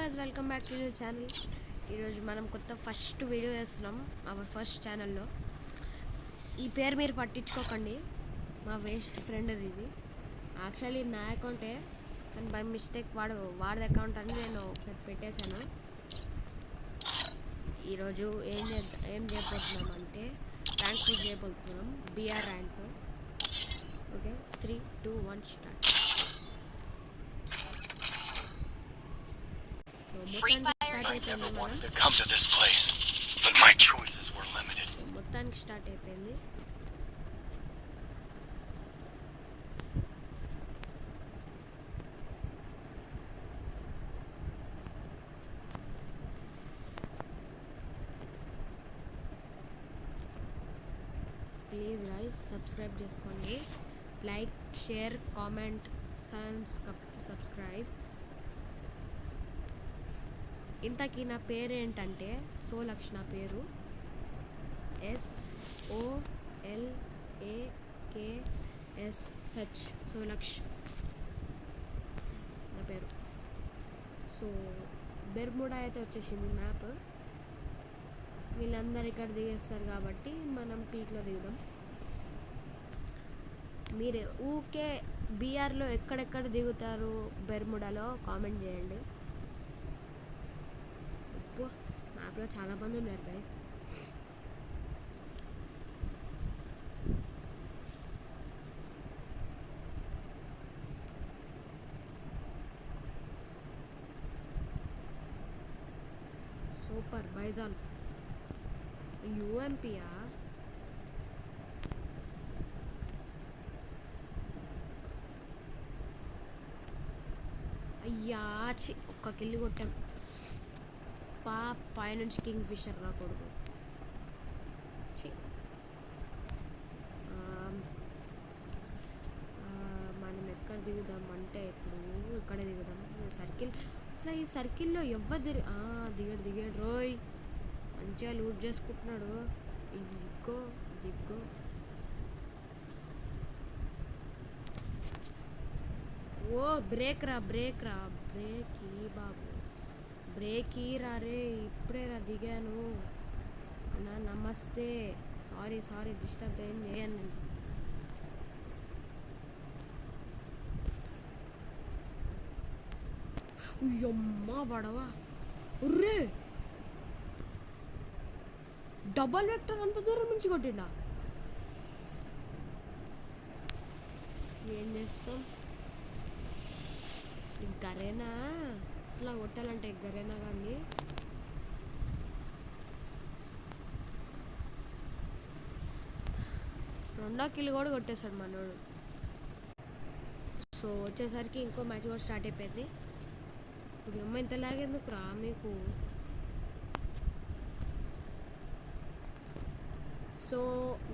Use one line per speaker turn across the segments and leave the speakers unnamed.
Guys, welcome back to new channel. ఈరోజు మనం కొత్త ఫస్ట్ వీడియో చేస్తున్నాం అవర్ ఫస్ట్ ఛానల్లో. ఈ పేరు మీరు పట్టించుకోకండి, మా వేస్ట్ ఫ్రెండ్ ఇది. యాక్చువల్లీ నా అకౌంటే, కానీ బై మిస్టేక్ వాడి అకౌంట్ అని నేను ఒకసారి పెట్టేశాను. ఈరోజు ఏం చేయబోతున్నాం అంటే ర్యాంక్ పుష్ చేయబోతున్నాం, BR rank. Okay, 3, 2, 1 start. So మొత్తానికి స్టార్ట్ అయిపోయింది. ప్లీజ్ గైస్ సబ్స్క్రైబ్ చేసుకోండి, లైక్, షేర్, కామెంట్, సబ్స్క్రైబ్. ఇంతకీ నా పేరు ఏంటంటే సోలక్ష్. నా పేరు SOLAKSH, సోలక్ష్ నా పేరు. సో బెర్ముడా అయితే వచ్చేసింది మ్యాప్. వీళ్ళందరూ ఇక్కడ దిగేస్తారు కాబట్టి మనం పీక్లో దిగుదాం. మీరు ఊకే బీఆర్లో ఎక్కడెక్కడ దిగుతారు బెర్ముడాలో కామెంట్ చేయండి. మ్యాప్లో చాలా మంది ఉన్నారు గైస్. సూపర్ బైజాన్ యూఎంపీయా? అయ్యా ఒక్క కిల్లు కొట్టాం. పైనుంచి కింగ్ ఫిషర్ రా కొడుకు. మనం ఎక్కడ దిగుదాం అంటే ఇప్పుడు ఇక్కడే దిగుదాం. సర్కిల్, అసలు ఈ సర్కిల్లో ఎవ్వరు దిగాడు రోయ్. మంచిగా లూట్ చేసుకుంటున్నాడు. దిగ్గో ఓ బ్రేక్ ఈ బాబు, బ్రేక్ ఈ రే. ఇప్పుడే దిగాను అన్నా, నమస్తే. సారీ డిస్టర్బ్ ఏం చేయను నేను. అమ్మా పడవా ఉర్రే, డబల్ వెక్టర్ అంత దూరం నుంచి కొట్టిండా. ఏం చేస్తాం, గరేనా ఇట్లా కొట్టాలంటే గరేనా. కానీ రెండో కిల్ కూడా కొట్టేశాడు మనోడు. సో వచ్చేసరికి ఇంకో మ్యాచ్ కూడా స్టార్ట్ అయిపోయింది. ఇప్పుడు అమ్మ ఇంత లాగేందుకు రా మీకు. సో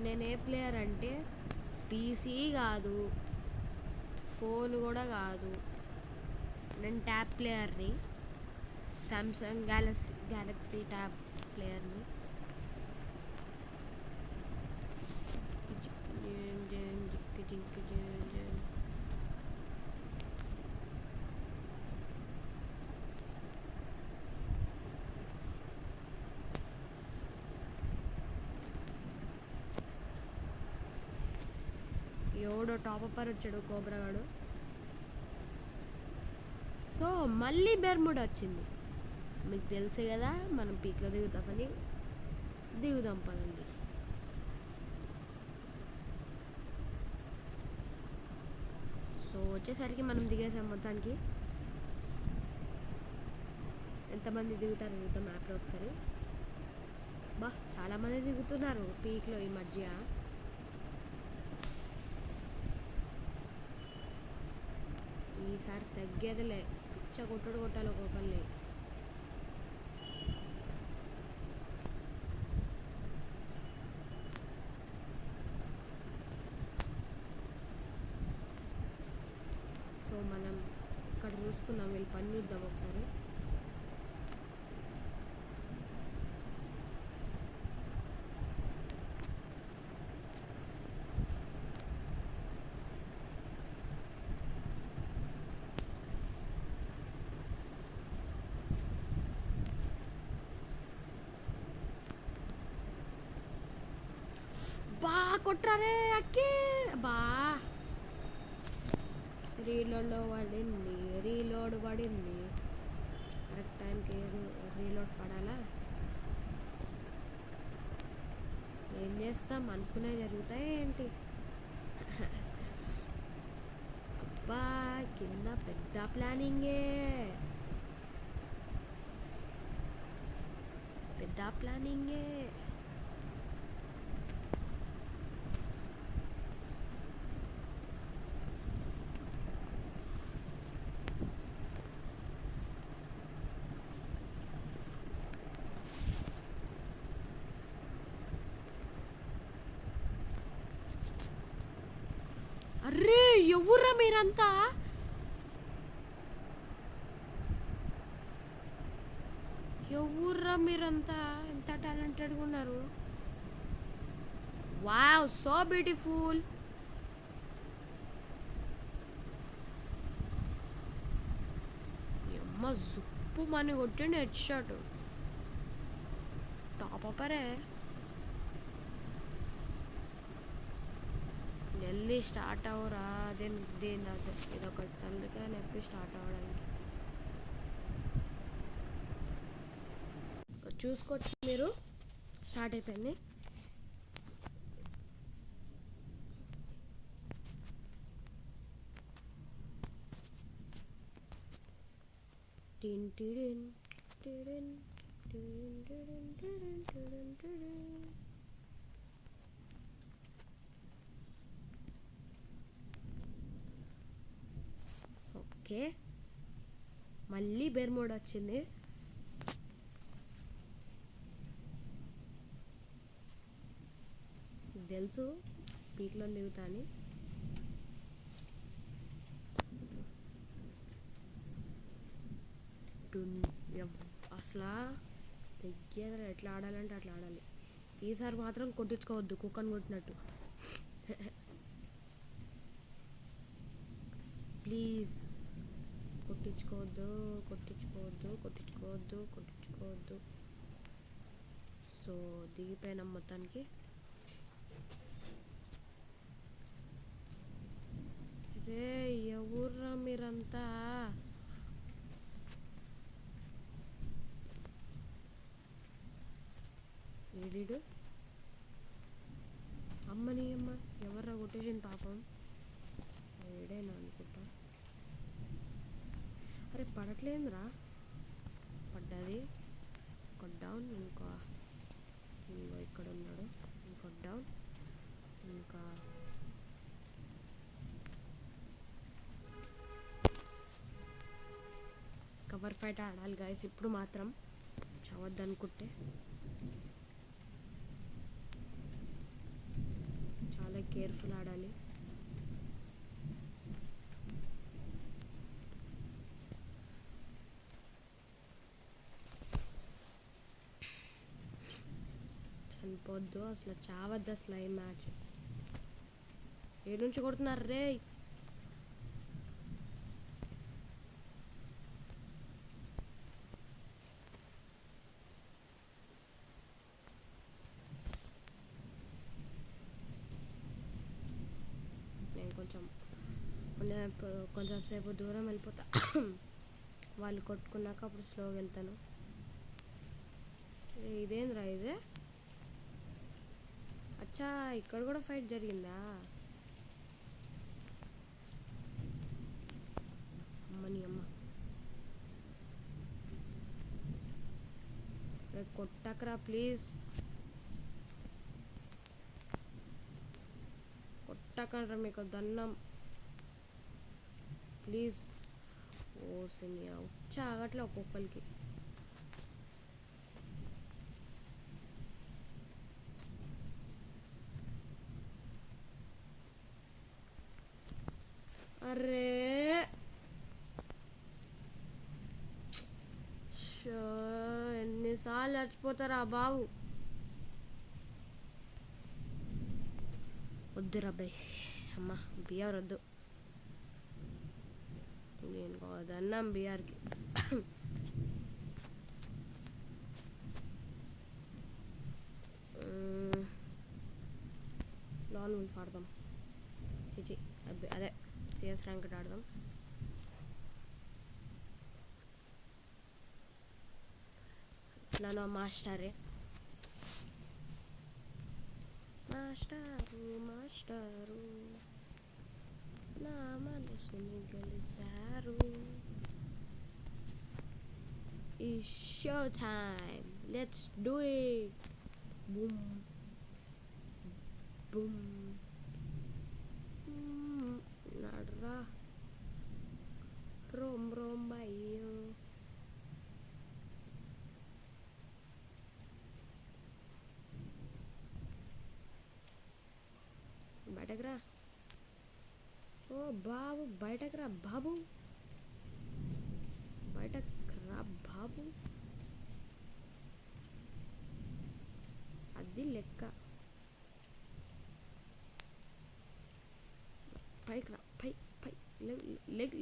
నేను ఏ ప్లేయర్ అంటే పీసీ కాదు, ఫోన్ కూడా కాదు, నేను ట్యాబ్ ప్లేయర్ని. సామ్సంగ్ గ్యాలక్సీ ట్యాబ్ ప్లేయర్ని. ఎవడో టాప్ అప్పర్ వచ్చాడు, కోబ్రాగాడు. సో మళ్ళీ బెర్ముడా వచ్చింది. మీకు తెలుసు కదా మనం పీక్లో దిగుతామని. దిగుదాం పదండి. సో వచ్చేసరికి మనం దిగేసాం మొత్తానికి. ఎంతమంది దిగుతారు చూద్దాం మ్యాప్లో ఒకసారి. చాలామంది దిగుతున్నారు పీక్లో ఈ మధ్య. ఈసారి తగ్గేదిలే, పిచ్చ కొట్టాలి ఒక్కొక్కరిని. సో మనం ఇక్కడ చూసుకుందాం, వీళ్ళు పని చూద్దాం ఒకసారి. కొట్రారే అక్కి బా రీలోడ్ పడింది కరెక్ట్ టైంకి రీలోడ్ పడాలా ఏం చేస్తాం అనుకునే జరుగుతాయి ఏంటి అబ్బా కింద పెద్ద ప్లానింగే అర్రే ఎవర్రా మీరంతా ఎంత టాలెంటెడ్గా ఉన్నారు వావ్ సో బ్యూటిఫుల్ అమ్మ జుప్పు మని కొట్టిండు హెడ్ షాట్ టాప్ అపరే జల్దీ స్టార్ట్ అవరా దేని ఇదొక తల్లిగా నొప్పి స్టార్ట్ అవ్వడానికి చూసుకోవచ్చు మీరు స్టార్ట్ అయిపోయింది ఓకే మళ్ళీ బేర్ మోడ్ వచ్చింది తెలుసు పీక్లో దిగుతాని అసలు తెగ్గేదర ఎట్లా ఆడాలంటే అట్లా ఆడాలి ఈసారి మాత్రం కొట్టించుకోవద్దు కుక్కని కొట్టినట్టు ప్లీజ్ కొట్టించుకోవద్దు సో దిగిపోయినాం మొత్తానికి రే ఎవర్రా మీరంతా ఏడీడు అమ్మని అమ్మ ఎవర్రా కొట్టేసింది పాపం ఏడైనా అనుకుంటా అరే పడట్లేదురా పడ్డది ఒక డౌన్ ఇంకో ఇక్కడ ఉన్నాడు ఇంకో డౌన్ ఇంకా కవర్ ఫైట్ ఆడాలి గాయస్ ఇప్పుడు మాత్రం చావద్దనుకుంటే చాలా కేర్ఫుల్ ఆడాలి చనిపోద్దు అసలు చావద్దు అసలు ఈ మ్యాచ్ ఏడు నుంచి కొడుతున్నారు రే కొంచెం సేపు దూరం వెళ్ళిపోతా వాళ్ళు కొట్టుకున్నాక అప్పుడు స్లోగా వెళ్తాను ఇదేంద్రా ఇదే అచ్చా ఇక్కడ కూడా ఫైట్ జరిగిందా అమ్మని అమ్మ కొట్టకరా ప్లీజ్ కొట్టకరా మీకు దండం ప్లీజ్ ఓ సినియా వచ్చా ఆగట్లే ఒక్కొక్కరికి అరే ఎన్నిసార్లు చచ్చిపోతారా బాబు వద్దురా అబ్బాయి అమ్మ బిఆర్ వద్దు నేను కాదన్నాం బిఆర్కి ఉల్ఫ్ ఆడదాం. చిచి అదే సిఎస్ ర్యాంక్ ఆడదాం. నన్ను మాస్టరే మాస్టరు నా మనసుని గెలిచారు. It's show time. Let's do it. Boom. Boom. Nadra. Rom bayo. బయటకు రా. ఓ బాబు బయటకు రా బాబు. బయటకు రా బాబు. అది లెక్క. పైకి రా. పై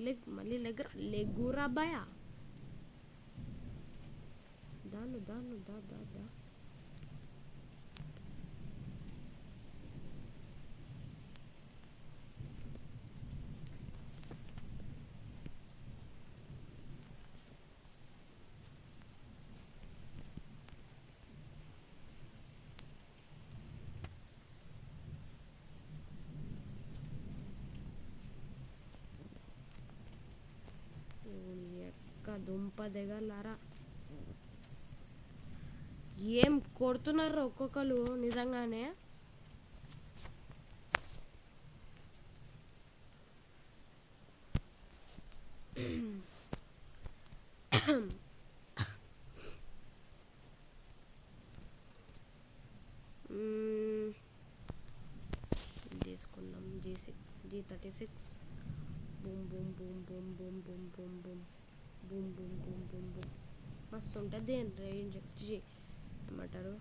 లెగ్ మళ్ళీ లెగ్గురా బాయ. దాను దా దుంప దిగలారా. ఏం కొడుతున్నారు ఒక్కొక్కరు నిజంగానే. తీసుకున్నాం G36. Boom boom boom boom boom boom boom boom boom boom boom boom boom. మస్తు ఉంటుంది రేంజ్. ఏమంటారు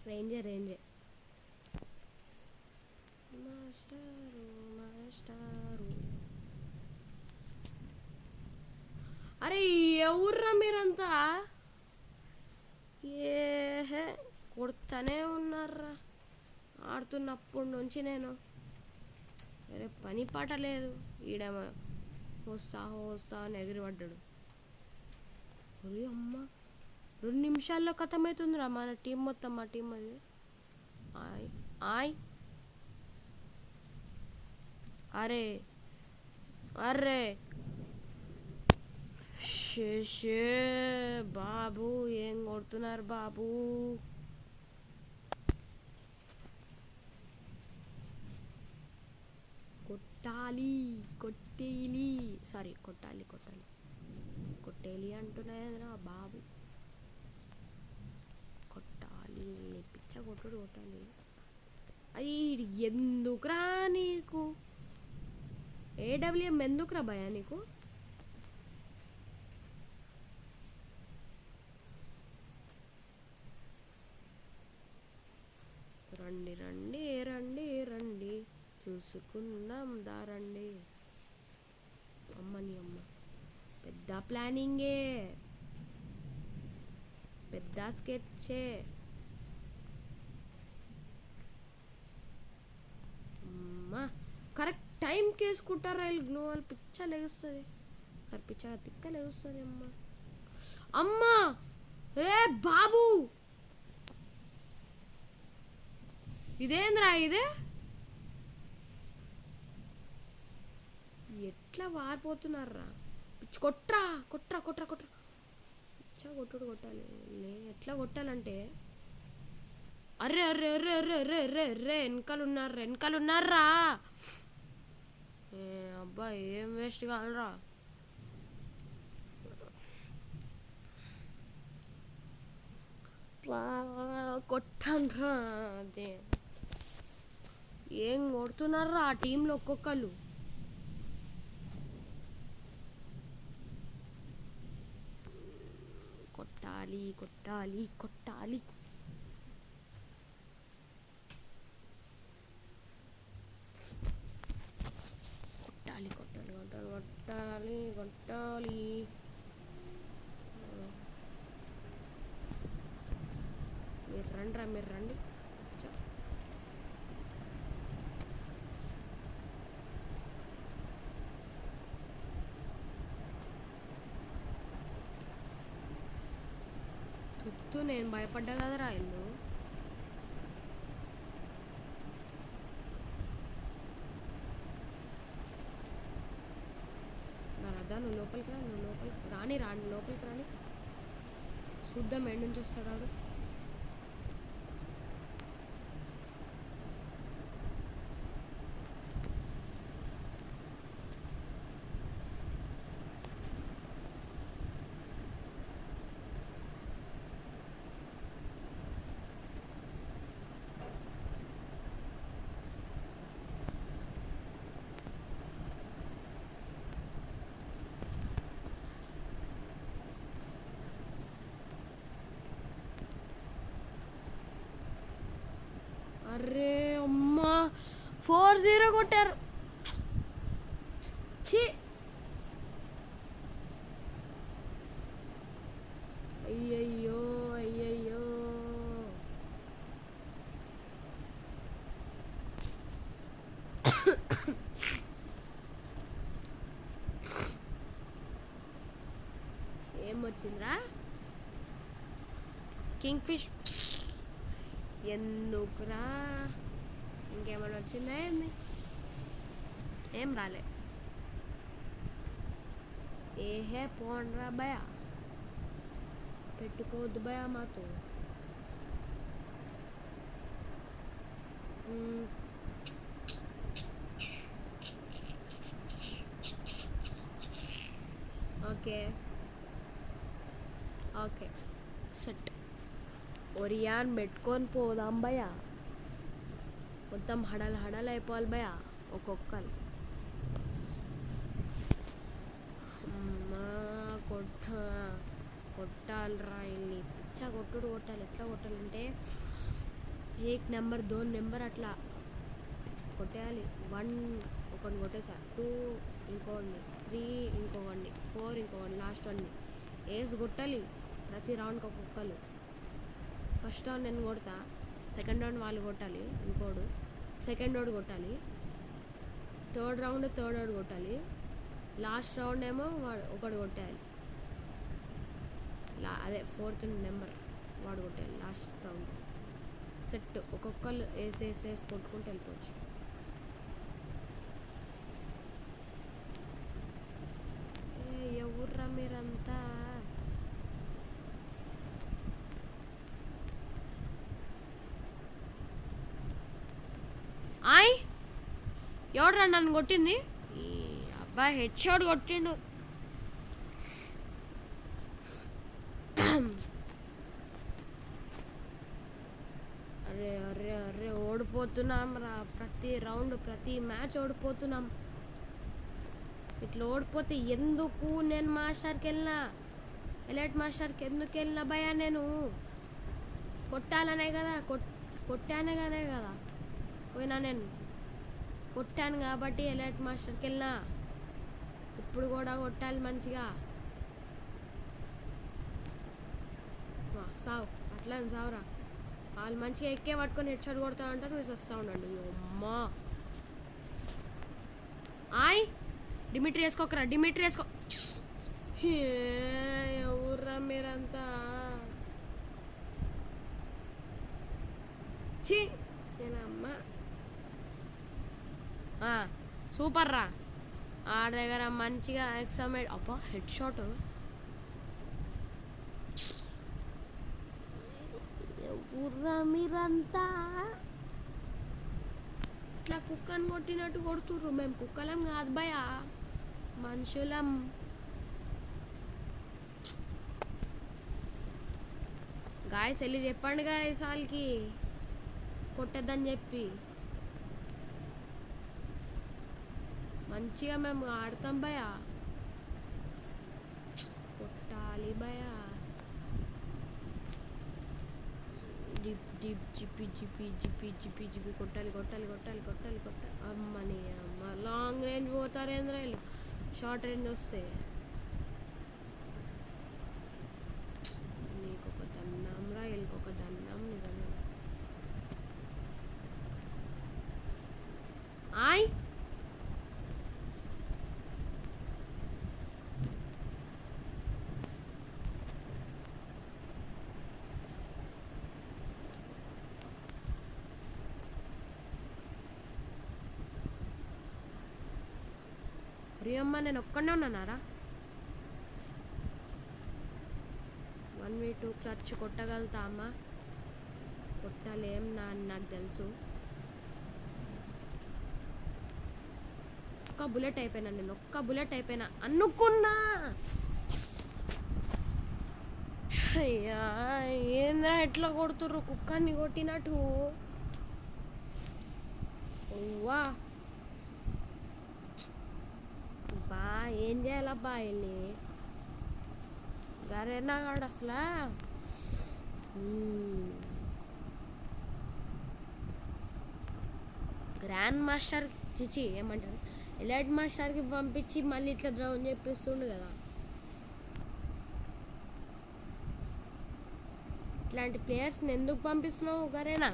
రేంజే. మాస్టారు. అరే ఎవర్రా మీరంతా? ఏ కొడుతూనే ఉన్నారా ఆడుతున్నప్పటి నుంచి. నేను వేరే పని పాట లేదు. ఈడేమో వస్తా అని ఎగిరిపడ్డాడు. ఒరే అమ్మ 2 నిమిషాల్లో ఖతమవుతుందిరా మన టీం మొత్తం. మా టీం అది ఆయ్. అరే షే బాబు ఏం కొడుతున్నారు బాబు? కొట్టేలి అంటున్నాయా బాబు? కొట్టాలి పిచ్చ కొట్టాలి. అది ఎందుకురా నీకు? AWM ఎందుకురా భయ నీకు? రండి చూసుకుందాం దారండి. అమ్మని అమ్మ పెద్ద ప్లానింగే, పెద్ద స్కెచ్చే. అమ్మా కరెక్ట్ టైంకి వేసుకుంటారా వీళ్ళు గ్లో వాల్. పిచ్చ లేస్తుంది సార్, పిచ్చ తిక్క లేస్తుంది. అమ్మా రే బాబు ఇదేంద్రా ఇదే? ఎట్లా వారిపోతున్నారా? కొట్రా పిచ్చ కొట్టాలి. ఎట్లా కొట్టాలంటే అర్రే వెనకాలన్నారా. అబ్బా ఏం వేస్ట్ కానరా. కొట్టండ్రా. అదే ఏం కొడుతున్నారా ఆ టీంలో ఒక్కొక్కరు. కొట్టాలి. మీరు ఉన్నారా మీరు? రండి. తుత్తు నేను భయపడ్డా కదరా ఇల్లు. రాదా నువ్వు లోపలికి రా, నువ్వు లోపలికి రాని లోపలికి రాని. చూద్దాం ఎండు నుంచి వస్తాడు. అరే అమ్మా 4-0 కొట్టారు. ఛీ అయ్యయ్యో అయ్యయ్యో. ఏమొచ్చిందిరా? King fish. ఎందుకురా? ఇంకేమైనా వచ్చిందా ఏంది? ఏం రాలే. ఏహే పోండ్రా భయ, పెట్టుకోవద్దు భయ మాతో. Okay okay set. ఒరియాన్ పెట్టుకొని పోదాం భయ. మొత్తం హడలు అయిపోవాలి భయ ఒక్కొక్కరు. అమ్మా కొట్టాలిరా ఇల్లు. పిచ్చ కొట్టాలి. ఎట్లా కొట్టాలంటే 1 నెంబర్ 2 నెంబర్ అట్లా కొట్టేయాలి. 1 ఒకటి కొట్టేసా, 2 ఇంకోండి, 3 ఇంకొకటి, 4 ఇంకొకటి, లాస్ట్ 1 వేసి కొట్టాలి. ప్రతి రౌండ్కి ఒక్కొక్కరు. ఫస్ట్ రౌండ్ నేను కొడతా, సెకండ్ రౌండ్ వాళ్ళు కొట్టాలి, ఇంకోడు సెకండ్ రోడ్ కొట్టాలి, థర్డ్ రౌండ్ కొట్టాలి, లాస్ట్ రౌండ్ ఏమో ఒకడు కొట్టేయాలి. అదే 4th నెంబర్ వాడు కొట్టేయాలి లాస్ట్ రౌండ్. సెట్. ఒక్కొక్కరు వేసి కొట్టుకుంటూ వెళ్ళిపోవచ్చు. ఎవర్రా మీరంతా? ఎవడ్రా నన్ను కొట్టింది? ఈ అబ్బాయి హెడ్ షాట్ కొట్టిండు. అరే అరే అరే ఓడిపోతున్నాం రా. ప్రతి రౌండ్ ప్రతి మ్యాచ్ ఓడిపోతున్నాం. ఇట్లా ఓడిపోతే ఎందుకు నేను మాస్టర్కి వెళ్ళినా, ఎలైట్ మాస్టర్కి ఎందుకు వెళ్ళినా భయ? నేను కొట్టాలనే కదా, కొట్టానే కదా పోయినా. నేను కొట్టాను కాబట్టి ఎలైట్ మాస్టర్కి వెళ్ళినా. ఇప్పుడు కూడా కొట్టాలి మంచిగా. సావు అట్లా సావురా. వాళ్ళు మంచిగా ఎక్కే పట్టుకొని హెడ్ షాట్ కొడతా అంటారు, మీరు వస్తూ ఉండండి. అమ్మా డిమిట్రీ వేసుకోకరా, డిమిట్రీ వేసుకో. ఎవర్రా మీరంతా? ఛీ నేనమ్మా. సూపర్ రా. ఆడ దగ్గర మంచిగా ఎక్సమేట్. అబ్బా హెడ్ షాట్. ఎవర్రా మీరంతా? ఇట్లా కుక్కని కొట్టినట్టు కొడుతుర్రు. మేము కుక్కలం కాదు భయ, మనుషులం. గాయస్ వెళ్ళి చెప్పండి గాయస్ వాళ్ళకి కొట్టద్దని చెప్పి. మంచిగా మేము ఆడతాం భయ. కొట్టాలి భయ. డిప్ డిప్ జిప్పి జిప్పి జిప్పి జిప్పి జిప్పి కొట్టాలి. అమ్మని అమ్మ. లాంగ్ రేంజ్ పోతారేంద్ర వీళ్ళు, షార్ట్ రేంజ్ వస్తే. నీకు ఒక దన్నం రా, వీళ్ళకి ఒక దన్నం. నిజంగా ప్రియమ్మ నేను ఒక్కడే ఉన్నానారా 1v2 క్లచ్ కొట్టగలుగుతా అమ్మా కొట్టలేం నాకు తెలుసు ఒక్క బుల్లెట్ అయిపోయినా నేను అనుకున్నా అయ్యా ఏంద్రా ఎట్లా కొడుతుర్రు కుక్కని కొట్టినట్టు ఓవా బా ఏం చేయాలబ్బా వెళ్ళి గరేనాగాడు అసలు గ్రాండ్ మాస్టర్ చిచి ఏమంటారు ఎలైట్ మాస్టర్కి పంపించి మళ్ళీ ఇట్లా డ్రౌన్ చెప్పిస్తుండు కదా ఇట్లాంటి ప్లేయర్స్ని ఎందుకు పంపిస్తున్నావు గరేనా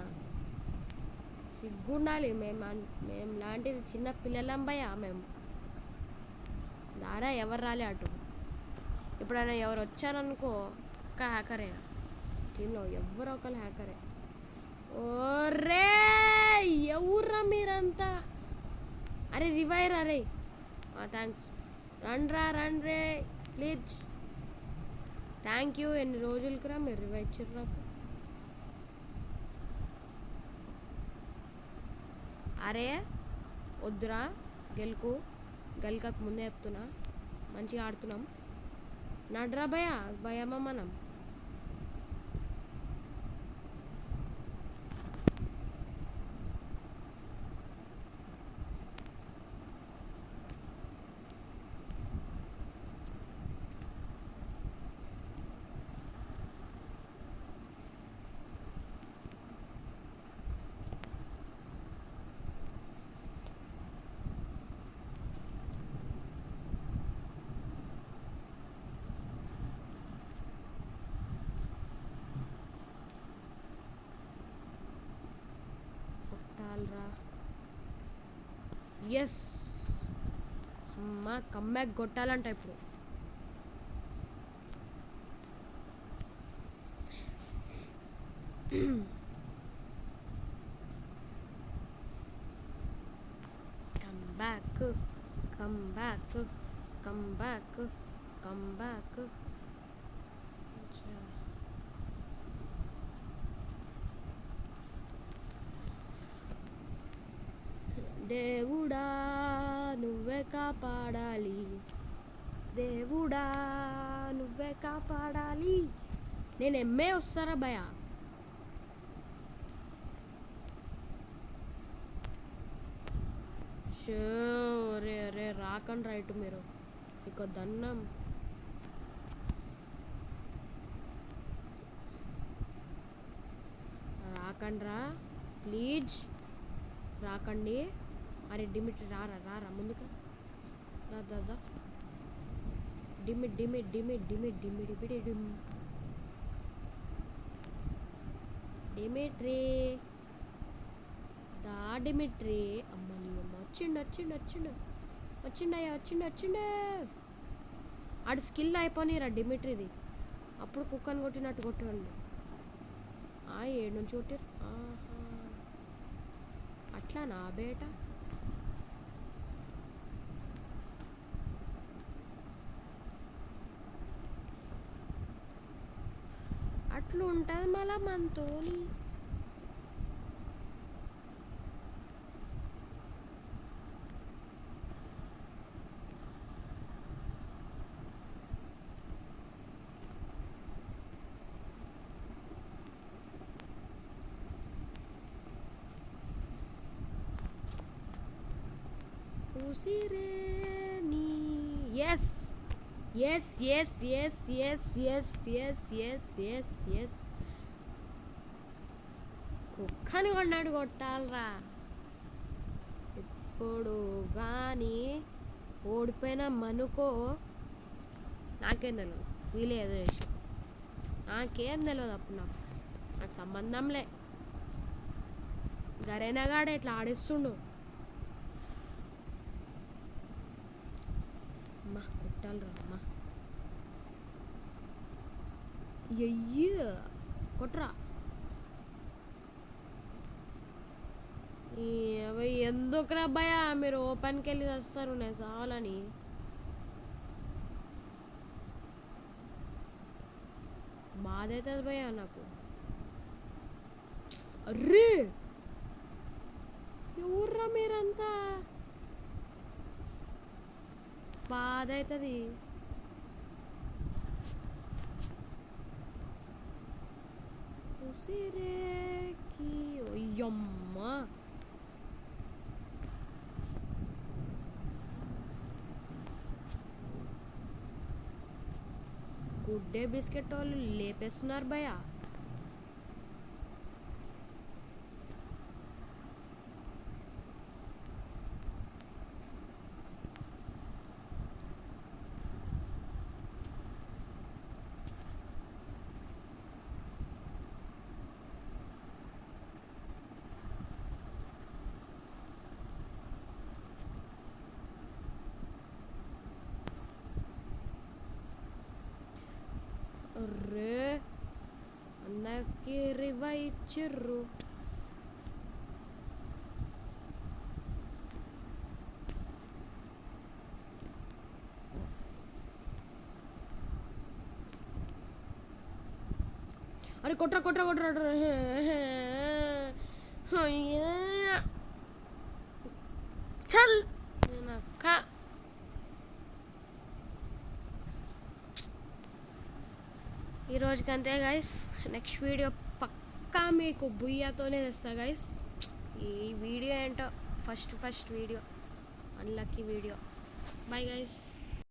సిగ్గుండాలి మేము లాంటిది చిన్న పిల్లలం భయ్యా మేము దారా ఎవరు రాలే అటు ఎప్పుడైనా ఎవరు వచ్చారనుకో ఒక్క హ్యాకరే టీంలో ఎవరో ఒకరు హ్యాకరే ఓరే ఎవర్రా మీరంతా అరే రివైర్ అరే థ్యాంక్స్ రండ్రే ప్లీజ్ థ్యాంక్ యూ ఎన్ని రోజులకి రా మీరు రివైవ్ ఇచ్చారు నాకు అరే వద్దురా గెలకకు ముందే చెప్తున్నా మంచిగా ఆడుతున్నాం నడ్రా భయమా మనం ఎస్ అమ్మా కమ్బ్యాక్ కొట్టాలంట ఇప్పుడు కమ్బ్యాక్ దేవుడా నువ్వే కాపాడాలి నేను ఎంఏ వస్తారా భయ రే రాకండి రైట్ మీరు ఇక దన్నం రాకండ్రా ప్లీజ్ రాకండి అరే డిమిట్ రారా ముందుకు దా డిమిట్ డిమిట్రీ దా డిమిట్రీ అమ్మ వచ్చిండు ఆడు స్కిల్ అయిపోయిరా డిమిట్రీది అప్పుడు కుక్కని కొట్టినట్టు కొట్టండి 7 నుంచి కొట్టారు అట్లా నా బేట అట్లా ఉంటుంది మళ్ళా మనతోని కుక్కని కొన్నాడు కొట్టాలరా ఇప్పుడు కానీ ఓడిపోయినా మనుకో నాకేం తెలియదు వీలే ఏదో చేసి నాకేం తెలియదు అప్పుడు నాకు సంబంధంలే గరేనగాడే ఇట్లా ఆడిస్తుండు అమ్మా కొట్టాలరా అమ్మా కొట్రా ఎందుకురా భయ మీరు ఓపెన్కి వెళ్ళి వస్తారు నేను చాలని బాధ అవుతుంది భయ్యా నాకు. అర్రే ఎవర్రా మీరంతా, బాధ అవుతుంది. ఉసిరేకి అయ్యమ్మ, గుడ్డే బిస్కెట్ వాళ్ళు లేపేస్తున్నారు భయ్యా. అర్రే అందరికి రివా ఇచ్చిర్రు. అరే కొట్రా కొట్రా కొట్రా చల్ అక్క. ఈరోజుకి అంతే గైస్, నెక్స్ట్ వీడియో పక్కా మీకు బుయ్యాతోనే తెస్తా గైస్. ఈ వీడియో ఏంటో first video, unlucky video. Bye guys.